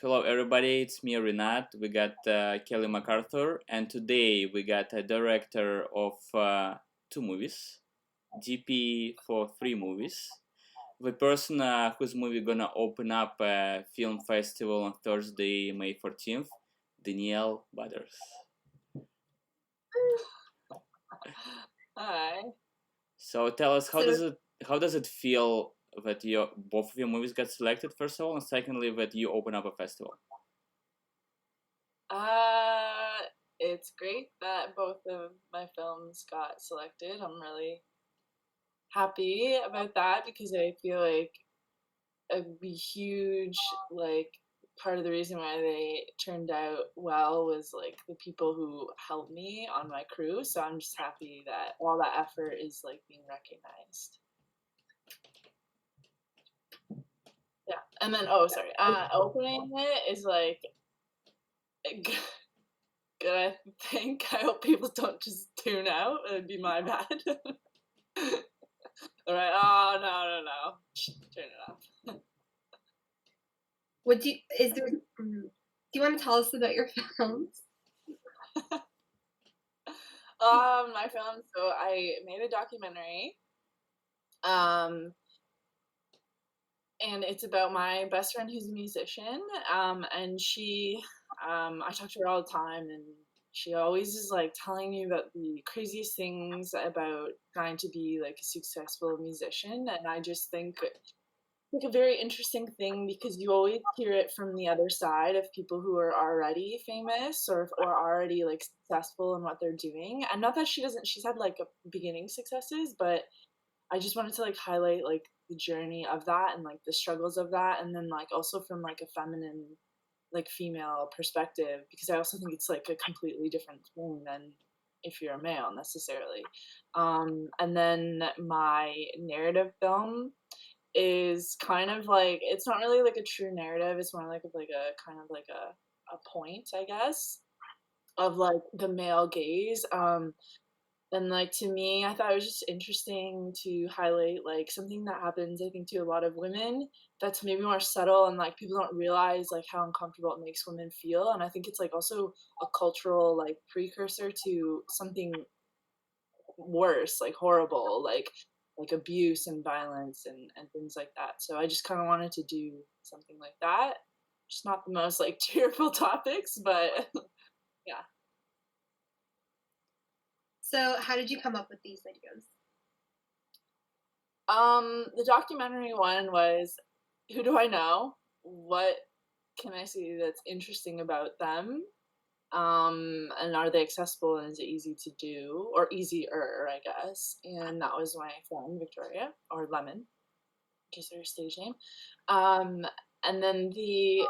Hello, everybody. It's me, Renat. We got Kailee McArthur, and today we got a director of 2 movies, DP for 3 movies. The person whose movie gonna open up a film festival on Thursday, May 14th, Danielle Butters. Hi. So tell us, how does it feel that both of your movies got selected, first of all, and secondly that you open up a festival? It's great that both of my films got selected. I'm really happy about that because I feel like a huge part of the reason why they turned out well was like the people who helped me on my crew. So I'm just happy that all that effort is like being recognized. Yeah, and then opening it is like good. I think. I hope people don't just tune out. It'd be my bad. All right. Oh no. Turn it off. What do you, do you want to tell us about your films? My film. So I made a documentary. And it's about my best friend who's a musician. And she, I talk to her all the time, and she always is like telling me about the craziest things about trying to be like a successful musician. And I just think like a very interesting thing because you always hear it from the other side of people who are already famous or already like successful in what they're doing. And not that she's had like beginning successes, but I just wanted to like highlight like the journey of that and like the struggles of that, and then like also from like a feminine, like female perspective, because I also think it's like a completely different thing than if you're a male necessarily. And then my narrative film is kind of like, it's not really like a true narrative, it's more like a kind of like a point, I guess, of like the male gaze. And like to me, I thought it was just interesting to highlight like something that happens, I think, to a lot of women that's maybe more subtle and like people don't realize like how uncomfortable it makes women feel. And I think it's like also a cultural like precursor to something worse, like horrible, like abuse and violence and things like that. So I just kind of wanted to do something like that. Just not the most like cheerful topics, but yeah. So how did you come up with these ideas? The documentary one was, who do I know? What can I see that's interesting about them? And are they accessible and is it easy to do or easier, I guess? And that was my friend Victoria, or Lemon, which is her stage name. And then the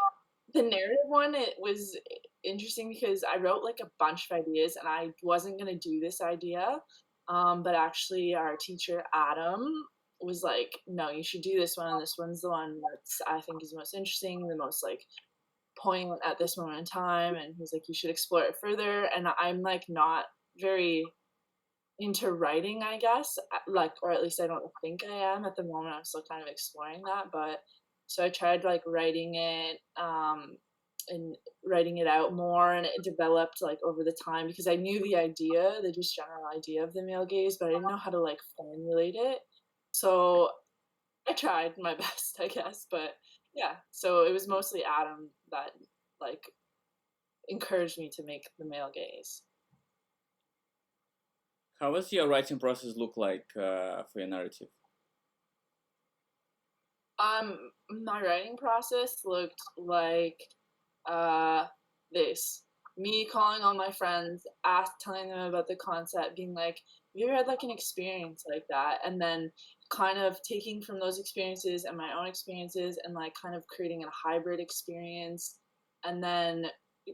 narrative one, it was interesting because I wrote like a bunch of ideas and I wasn't gonna do this idea, but actually our teacher Adam was like, no, you should do this one, and this one's the one that's I think is most interesting, the most like poignant at this moment in time, and he's like, you should explore it further. And I'm like not very into writing, I guess, like, or at least I don't think I am at the moment. I'm still kind of exploring that, but so I tried like writing it and writing it out more, and it developed like over the time because I knew the just general idea of the male gaze, but I didn't know how to like formulate it. So I tried my best, I guess, but yeah. So it was mostly Adam that like encouraged me to make the male gaze. How does your writing process look like for your narrative? My writing process looked like this. Me calling all my friends, telling them about the concept, being like, have you ever had like an experience like that? And then kind of taking from those experiences and my own experiences and like kind of creating a hybrid experience, and then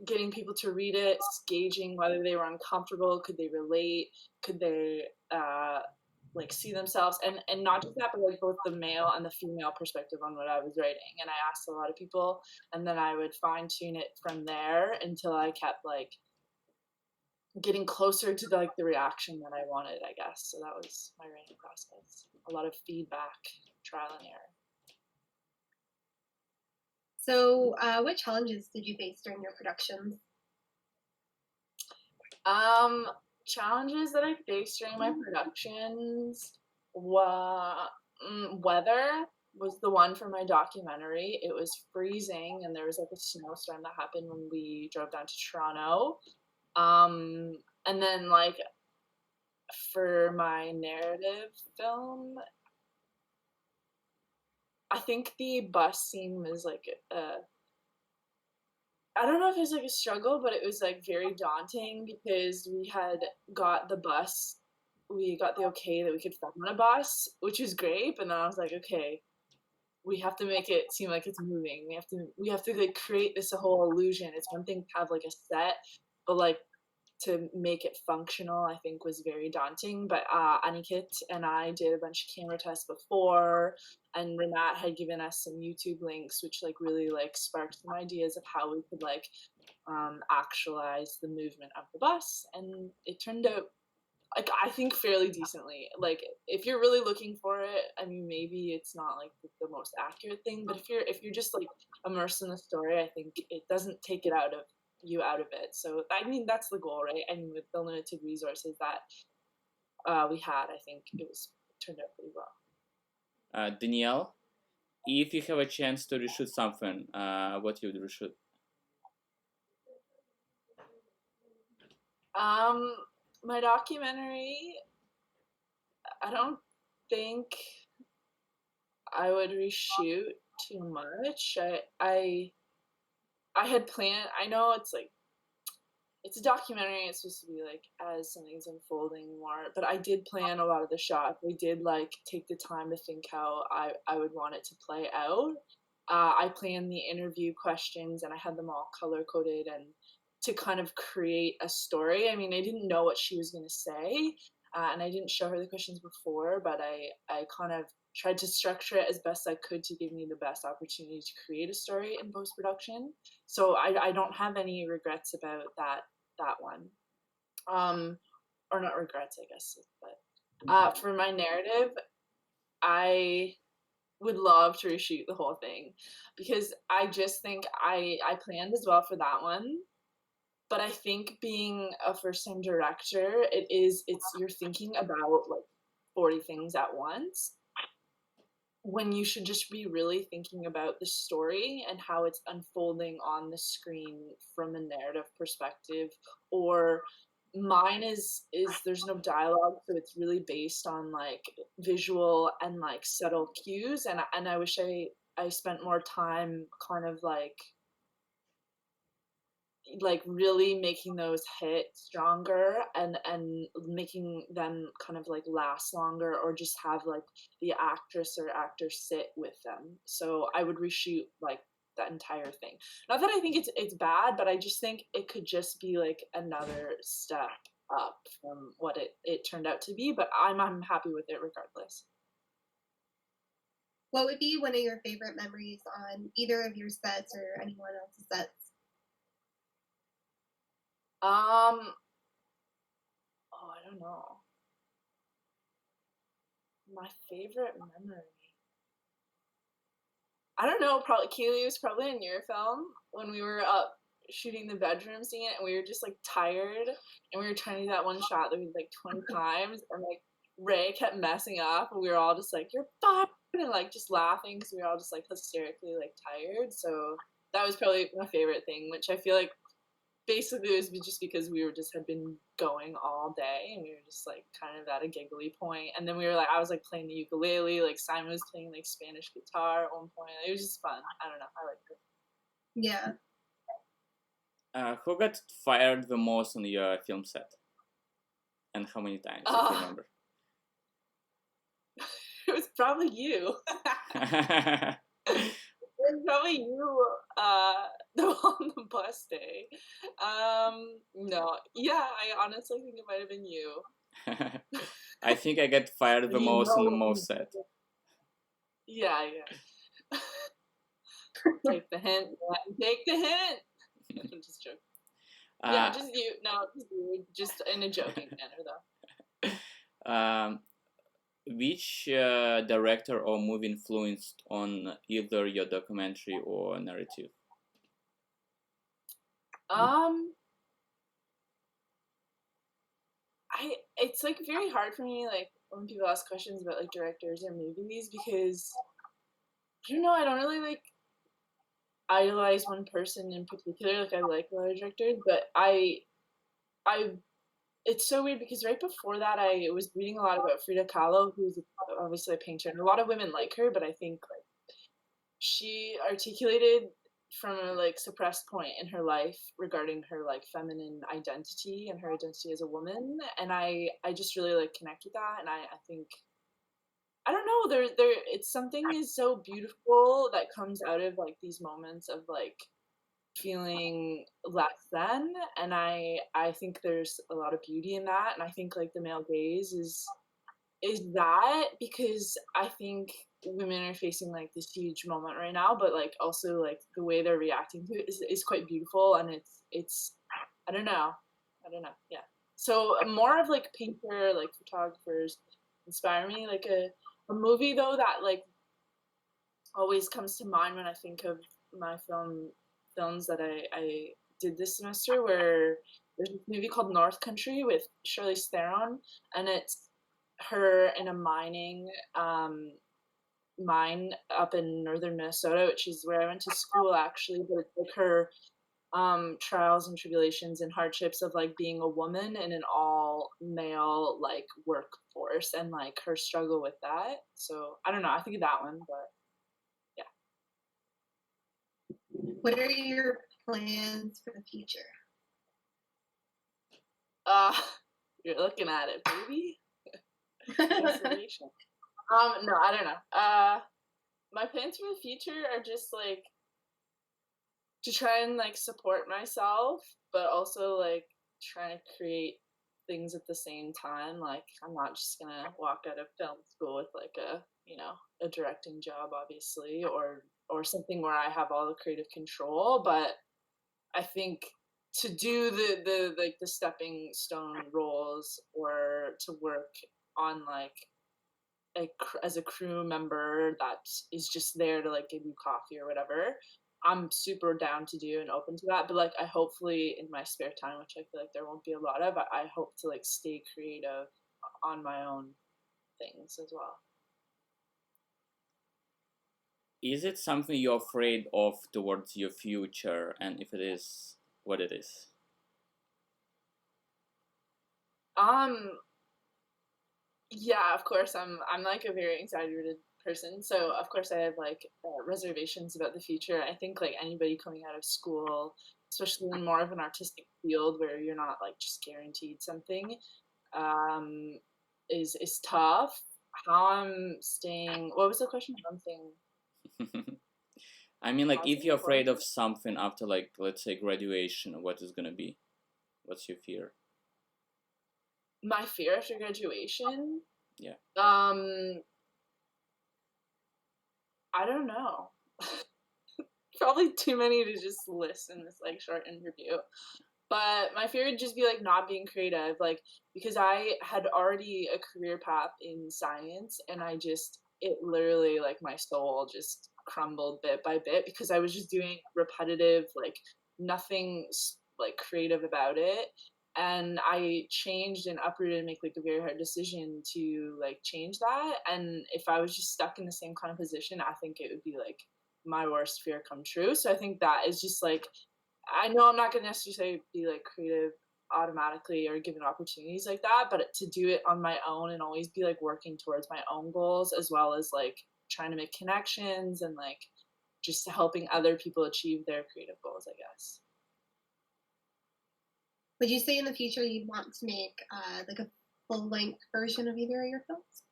getting people to read it, gauging whether they were uncomfortable, could they relate, could they like see themselves, and not just that, but like both the male and the female perspective on what I was writing. And I asked a lot of people, and then I would fine tune it from there until I kept like getting closer to the reaction that I wanted, I guess. So that was my writing process. A lot of feedback, trial and error. So, what challenges did you face during your productions? Challenges that I faced during my productions were weather was the one for my documentary. It was freezing and there was like a snowstorm that happened when we drove down to Toronto. And then like for my narrative film, I think the bus scene was like I don't know if it was like a struggle, but it was like very daunting because we had got the bus, we got the okay that we could film on a bus, which was great. But then I was like, okay, we have to make it seem like it's moving. We have to like create this whole illusion. It's one thing to have like a set, but like to make it functional, I think was very daunting. But Aniket and I did a bunch of camera tests before, and Renat had given us some YouTube links, which like really like sparked some ideas of how we could like actualize the movement of the bus, and it turned out like I think fairly decently. Like if you're really looking for it, I mean maybe it's not like the most accurate thing, but if you're just like immersed in the story, I think it doesn't take it out of it. So I mean that's the goal, right? I mean with the limited resources that we had, I think it turned out pretty well. Danielle, if you have a chance to reshoot something, what you would reshoot? My documentary, I don't think I would reshoot too much. I had planned. I know it's like it's a documentary. It's supposed to be like as something's unfolding more, but I did plan a lot of the shots. I did like take the time to think how I would want it to play out. I planned the interview questions and I had them all color coded and to kind of create a story. I mean, I didn't know what she was going to say, and I didn't show her the questions before, but I kind of tried to structure it as best I could to give me the best opportunity to create a story in post production. So I don't have any regrets about that one, or not regrets, I guess. But for my narrative, I would love to reshoot the whole thing because I just think I planned as well for that one. But I think being a first time director, it's you're thinking about like 40 things at once when you should just be really thinking about the story and how it's unfolding on the screen from a narrative perspective. Or mine is there's no dialogue, so it's really based on like visual and like subtle cues, and I wish I spent more time kind of like really making those hit stronger and making them kind of like last longer, or just have like the actress or actor sit with them. So I would reshoot like that entire thing. Not that I think it's bad, but I just think it could just be like another step up from what it turned out to be. But I'm happy with it regardless. What would be one of your favorite memories on either of your sets or anyone else's sets? Oh, I don't know. My favorite memory. I don't know. Probably Kailee was probably in your film when we were up shooting the bedroom scene, and we were just like tired, and we were trying to do that one shot that we did like 20 times, and like Ray kept messing up, and we were all just like, "You're fine," and like just laughing because we were all just like hysterically like tired. So that was probably my favorite thing, which I feel like basically it was just because we were just had been going all day and we were just like kind of at a giggly point, and then we were like I was like playing the ukulele, like Simon was playing like Spanish guitar at one point. It was just fun. I don't know, I liked it. Yeah. Who got fired the most on your film set, and how many times? If you remember. It was probably you. It was probably you on the bus day. No, yeah, I honestly think it might have been you. I think I get fired the most on the most set. Yeah. Take the hint. Take the hint. I'm just joking. Yeah, Uh, just you. No, just you. Just in a joking manner, though. um, which director or movie influenced on either your documentary or narrative? It's like very hard for me, like when people ask questions about like directors or movies, because I don't know. I don't really like idolize one person in particular. Like I like a lot of directors, but I it's so weird because right before that I was reading a lot about Frida Kahlo, who's obviously a painter, and a lot of women like her, but I think like she articulated from a like suppressed point in her life regarding her like feminine identity and her identity as a woman, and I just really like connect with that, and I think I don't know, there it's something is so beautiful that comes out of like these moments of like feeling less than, and I think there's a lot of beauty in that, and I think like the male gaze is that, because I think women are facing like this huge moment right now, but like also like the way they're reacting to it is quite beautiful, and it's I don't know. I don't know. Yeah. So more of like painter, like photographers inspire me. Like a movie though that like always comes to mind when I think of my films that I did this semester, where there's a movie called North Country with Charlize Theron, and it's her in a mine up in northern Minnesota, which is where I went to school actually, but it's like her trials and tribulations and hardships of like being a woman in an all male like workforce, and like her struggle with that. So I don't know, I think of that one, but yeah. What are your plans for the future? Uh you're looking at it, baby. Isolation. No, I don't know. My plans for the future are just like to try and like support myself, but also like trying to create things at the same time. Like I'm not just gonna walk out of film school with like a a directing job, obviously, or something where I have all the creative control. But I think to do the like the stepping stone roles, or to work on like as a crew member that is just there to like give you coffee or whatever, I'm super down to do and open to that. But like I hopefully in my spare time, which I feel like there won't be a lot of, I hope to like stay creative on my own things as well. Is it something you're afraid of towards your future? And if it is, what it is? Um yeah, of course I'm like a very anxiety-ridden person, so of course I have like reservations about the future. I think like anybody coming out of school, especially in more of an artistic field where you're not like just guaranteed something, um, is tough. How I'm staying. What was the question? How I'm staying I mean, like, if you're positive. afraid of something after, like, let's say graduation, what is gonna be? What's your fear? My fear after graduation. Yeah. I don't know. Probably too many to just list in this like short interview. But my fear would just be like not being creative, like because I had already a career path in science, and it literally like my soul just crumbled bit by bit because I was just doing repetitive, like nothing like creative about it. And I changed and uprooted and make like a very hard decision to like change that. And if I was just stuck in the same kind of position, I think it would be like my worst fear come true. So I think that is just like I know I'm not going to necessarily be like creative automatically or given opportunities like that, but to do it on my own and always be like working towards my own goals, as well as like trying to make connections and like just helping other people achieve their creative goals, I guess. Would you say in the future you'd want to make like a full length version of either of your films?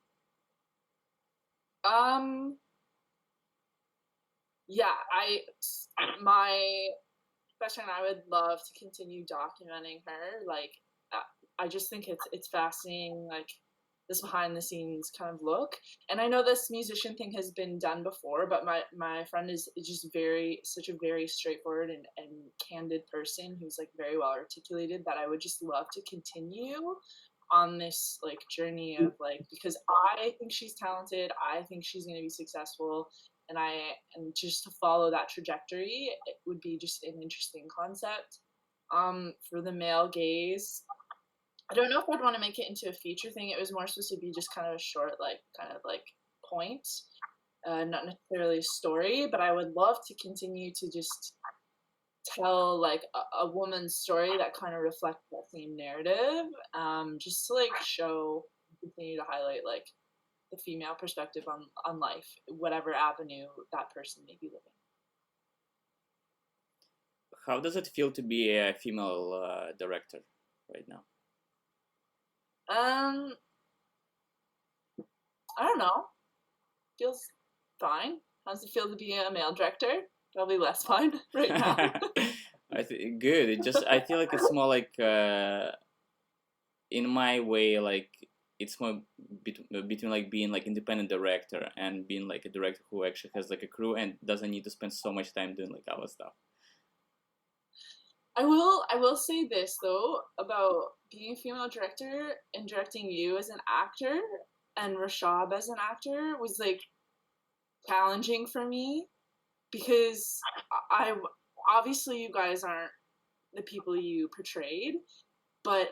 Yeah, my best friend, I would love to continue documenting her. Like, I just think it's fascinating. Like this behind the scenes kind of look. And I know this musician thing has been done before, but my friend is just such a very straightforward and candid person who's like very well articulated, that I would just love to continue on this like journey of like, because I think she's talented, I think she's going to be successful, and just to follow that trajectory, it would be just an interesting concept. For the male gaze, I don't know if I'd want to make it into a feature thing. It was more supposed to be just kind of a short, like kind of like point, not necessarily a story. But I would love to continue to just tell like a woman's story that kind of reflects that same narrative, just to like continue to highlight like the female perspective on life, whatever avenue that person may be living. How does it feel to be a female director right now? I don't know. Feels fine. How's it feel to be a male director? Probably less fine right now. Good. I feel like it's more like in my way, like it's more between like being like independent director and being like a director who actually has like a crew and doesn't need to spend so much time doing like other stuff. I will say this though about being a female director and directing you as an actor and Rashab as an actor was like challenging for me, because I obviously you guys aren't the people you portrayed, but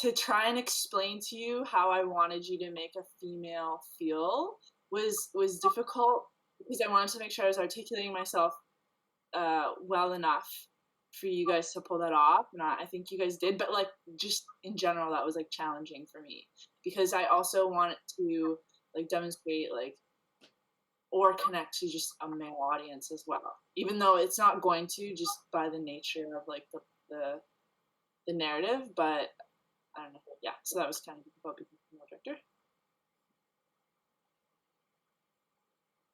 to try and explain to you how I wanted you to make a female feel was difficult, because I wanted to make sure I was articulating myself well enough for you guys to pull that off, and I think you guys did. But like just in general, that was like challenging for me, because I also wanted to like demonstrate like or connect to just a male audience as well, even though it's not going to, just by the nature of like the narrative. But I don't know. Yeah, so that was kind of difficult being a female director.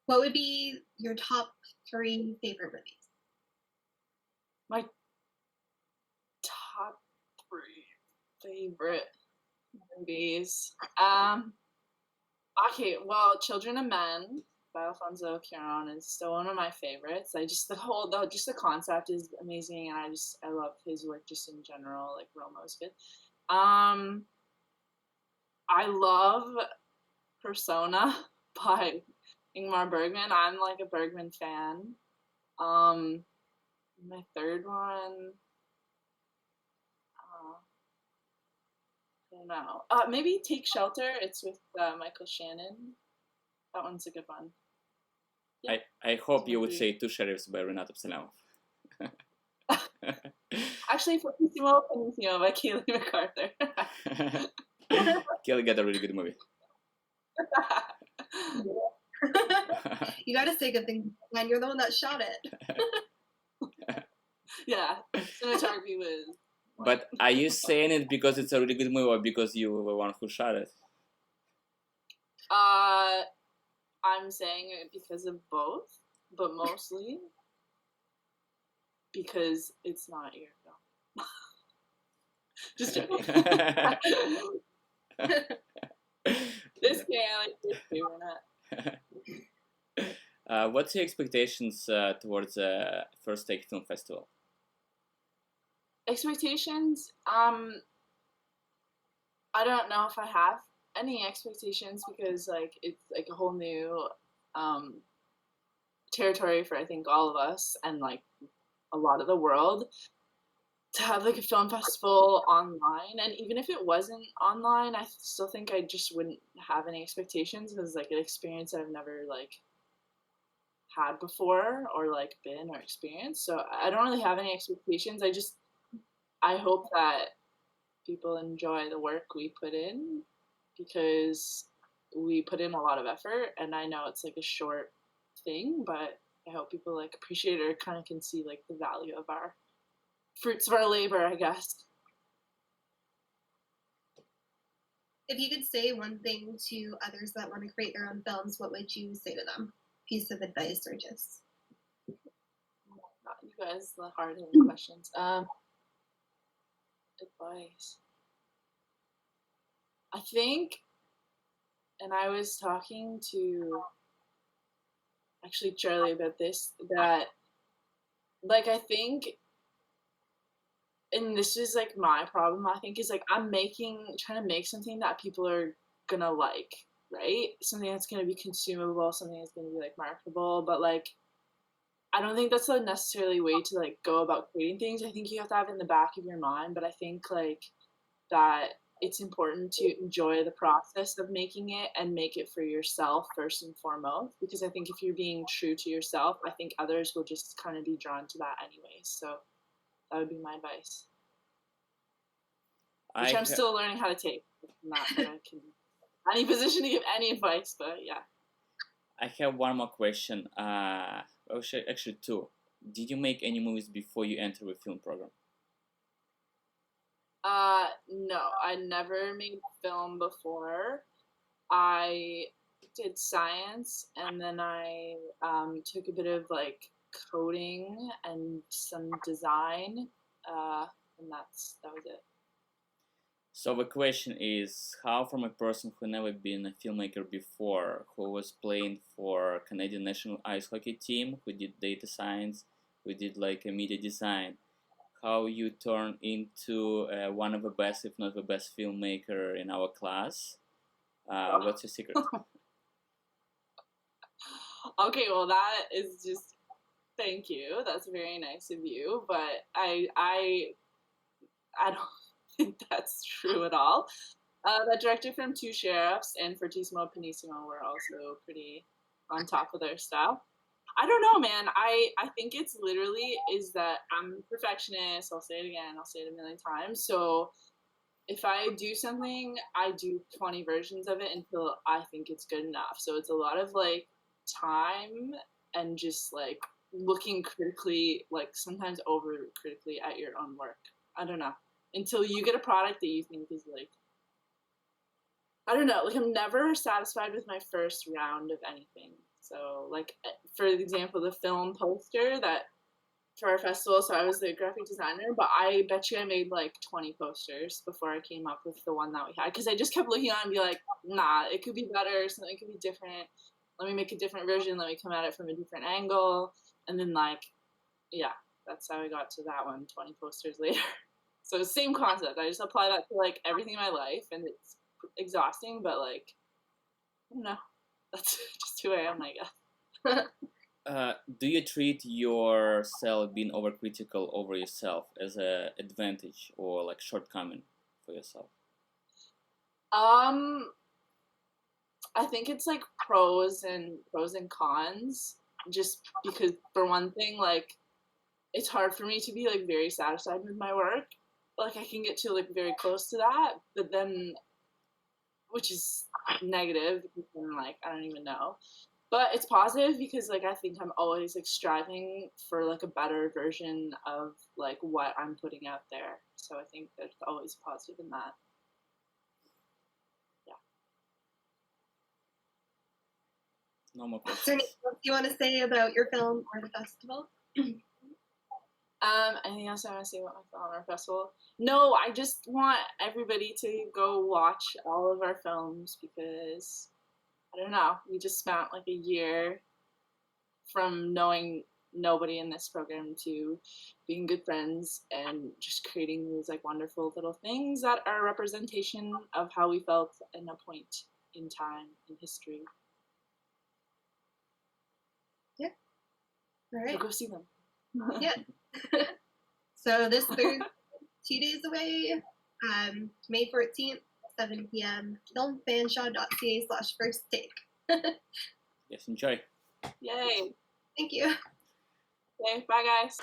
What would be your top 3 favorite movies? My top 3 favorite movies. Okay, well, Children of Men by Alfonso Cuarón is still one of my favorites. Just the concept is amazing, and I love his work just in general. Like Roma is good. I love Persona by Ingmar Bergman. I'm like a Bergman fan. My third one, I don't know. Maybe Take Shelter. It's with Michael Shannon. That one's a good one. Yeah. I hope you would say Two Sheriffs by Renat Absalyamov. Actually, Finissimo by Kailee McArthur. Kailee got a really good movie. You gotta say good things, man. You're the one that shot it. Yeah, cinematography was. But are you saying it because it's a really good movie or because you were the one who shot it? I'm saying it because of both, but mostly because it's not your film. Just joking. This what's your expectations towards the First Take Film Festival? Expectations? I don't know if I have any expectations, because like it's like a whole new territory for I think all of us and like a lot of the world to have like a film festival online. And even if it wasn't online, I still think I just wouldn't have any expectations, because like an experience that I've never like had before or like been or experienced. So I don't really have any expectations. I hope that people enjoy the work we put in, because we put in a lot of effort, and I know it's like a short thing, but I hope people like appreciate it or kind of can see like the value of our fruits of our labor, I guess. If you could say one thing to others that want to create their own films, what would you say to them? Piece of advice or just? You guys, the hard-hitting questions. Advice. I think and I was talking to actually Charlie about this, that like I think, and this is like my problem, I think, is like I'm trying to make something that people are gonna like, right? Something that's gonna be consumable, something that's gonna be like marketable, but like I don't think that's a necessarily way to like go about creating things. I think you have to have it in the back of your mind, but I think like that it's important to enjoy the process of making it and make it for yourself first and foremost, because I think if you're being true to yourself, I think others will just kind of be drawn to that anyway. So that would be my advice, which I'm still learning how to take. Not that I can any position to give any advice, but yeah. I have one more question. Actually, two. Did you make any movies before you entered the film program? No, I never made film before. I did science, and then I took a bit of like coding and some design, and that was it. So the question is, how from a person who never been a filmmaker before, who was playing for Canadian national ice hockey team, who did data science, who did like a media design, how you turn into one of the best, if not the best filmmaker in our class? What's your secret? Okay, well that is just, thank you. That's very nice of you, but I don't think that's true at all. The director from Two Sheriffs and Fortissimo Panissimo were also pretty on top of their stuff. I don't know, man. I think it's literally is that I'm a perfectionist. I'll say it again. I'll say it a million times. So if I do something, I do 20 versions of it until I think it's good enough. So it's a lot of like time and just like looking critically, like sometimes over critically at your own work. I don't know. Until you get a product that you think is like, I don't know, like I'm never satisfied with my first round of anything. So like for example, the film poster that for our festival, so I was the graphic designer, but I bet you I made like 20 posters before I came up with the one that we had, because I just kept looking on and be like, nah, it could be better, something could be different. Let me make a different version. Let me come at it from a different angle. And then like, yeah, that's how I got to that one 20 posters later. So same concept. I just apply that to like everything in my life, and it's exhausting, but like, I don't know. That's just who I am, I guess. Do you treat yourself being overcritical over yourself as an advantage or like shortcoming for yourself? I think it's like pros and cons. Just because for one thing, like it's hard for me to be like very satisfied with my work. Like I can get to like very close to that, but then, which is negative because then like I don't even know. But it's positive because like I think I'm always like striving for like a better version of like what I'm putting out there. So I think there's always positive in that. Yeah. No more questions. Is there anything else you want to say about your film or the festival? Anything else I want to say about my film or festival? No, I just want everybody to go watch all of our films because I don't know, we just spent like a year from knowing nobody in this program to being good friends and just creating these like wonderful little things that are a representation of how we felt in a point in time in history. Yeah. All right. So go see them. Yeah. So this Thursday, 2 days away, May 14th, 7 p.m. filmfanshaw.ca/first take. Yes, enjoy. Yay. Thank you. Okay, bye guys.